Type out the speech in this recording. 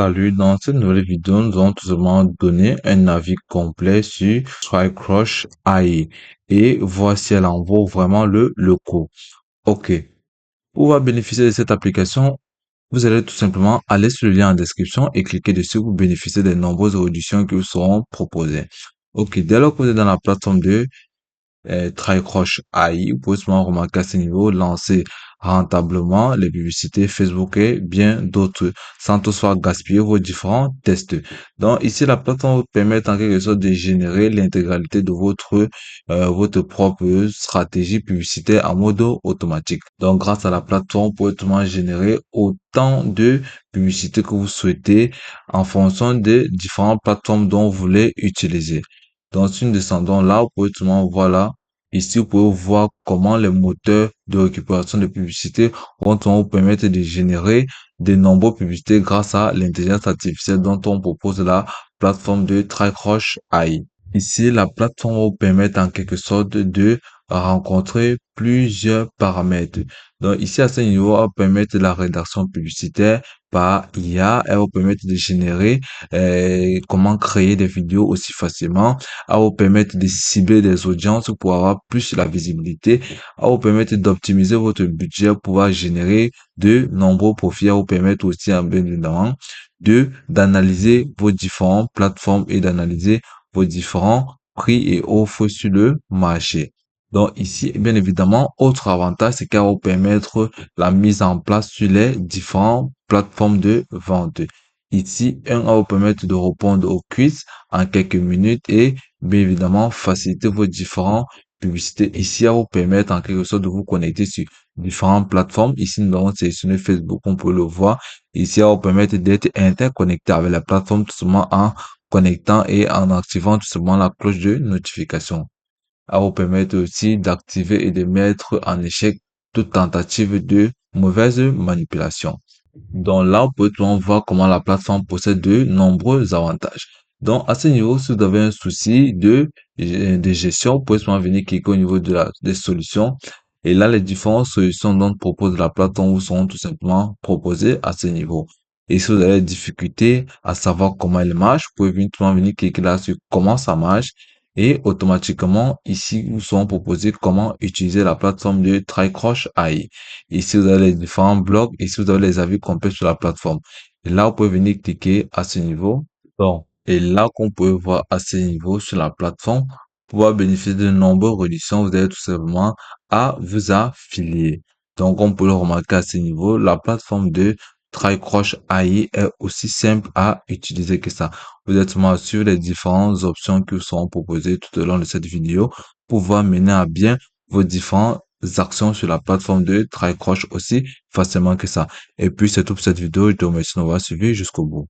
Salut, dans cette nouvelle vidéo, nous allons tout simplement donner un avis complet sur Trycrush AI. Et voici à l'envoi vraiment le cours. Ok. Pour bénéficier de cette application, vous allez tout simplement aller sur le lien en description et cliquer dessus pour bénéficier des nombreuses réductions qui vous seront proposées. Ok. Dès lors que vous êtes dans la plateforme de Trycrush AI, vous pouvez souvent remarquer à ce niveau, lancer rentablement les publicités Facebook et bien d'autres, sans toutefois gaspiller vos différents tests. Donc ici, la plateforme vous permet en quelque sorte de générer l'intégralité de votre propre stratégie publicitaire en mode automatique. Donc grâce à la plateforme, vous pouvez tout simplement générer autant de publicités que vous souhaitez en fonction des différentes plateformes dont vous voulez utiliser. Donc, si nous descendons là, vous pouvez tout simplement voir là. Ici, vous pouvez voir comment les moteurs de récupération de publicité vont vous permettre de générer de nombreuses publicités grâce à l'intelligence artificielle dont on propose la plateforme de Trycrush AI. Ici, la plateforme va vous permettre en quelque sorte de rencontrer plusieurs paramètres. Donc ici, à ce niveau, elle va permettre la rédaction publicitaire par IA. Elle va permettre de générer comment créer des vidéos aussi facilement. Elle va vous permettre de cibler des audiences pour avoir plus la visibilité. Elle va vous permettre d'optimiser votre budget pour pouvoir générer de nombreux profits. Elle va vous permettre aussi, bien évidemment, d'analyser vos différentes plateformes et d'analyser vos différents prix et offres sur le marché. Donc ici, bien évidemment, autre avantage, c'est qu'elle va vous permettre la mise en place sur les différentes plateformes de vente. Ici, elle va vous permettre de répondre aux quiz en quelques minutes et bien évidemment faciliter vos différentes publicités. Ici, elle va vous permettre en quelque sorte de vous connecter sur différentes plateformes. Ici, nous avons sélectionné Facebook, on peut le voir. Ici, elle va vous permettre d'être interconnecté avec la plateforme tout simplement en connectant et en activant tout simplement la cloche de notification. Elle va vous permettre aussi d'activer et de mettre en échec toute tentative de mauvaise manipulation. Donc là, on peut voir comment la plateforme possède de nombreux avantages. Donc à ce niveau, si vous avez un souci de gestion, vous pouvez souvent venir cliquer au niveau des solutions. Et là, les différentes solutions dont propose la plateforme vous seront tout simplement proposées à ce niveau. Et si vous avez des difficultés à savoir comment elle marche, vous pouvez tout simplement venir cliquer là sur comment ça marche. Et automatiquement, ici, vous seront proposés comment utiliser la plateforme de Trycrush AI. Ici, vous avez les différents blogs. Ici, vous avez les avis complets sur la plateforme. Et là, vous pouvez venir cliquer à ce niveau. Bon. Et là, qu'on peut voir à ce niveau sur la plateforme, pour pouvoir bénéficier de nombreuses réductions, vous avez tout simplement à vous affilier. Donc, on peut le remarquer à ce niveau, la plateforme de Trycrush AI est aussi simple à utiliser que ça. Vous êtes seulement sur les différentes options qui vous seront proposées tout au long de cette vidéo pour pouvoir mener à bien vos différentes actions sur la plateforme de Trycrush aussi facilement que ça. Et puis, c'est tout pour cette vidéo. Je te remercie de m'avoir suivi jusqu'au bout.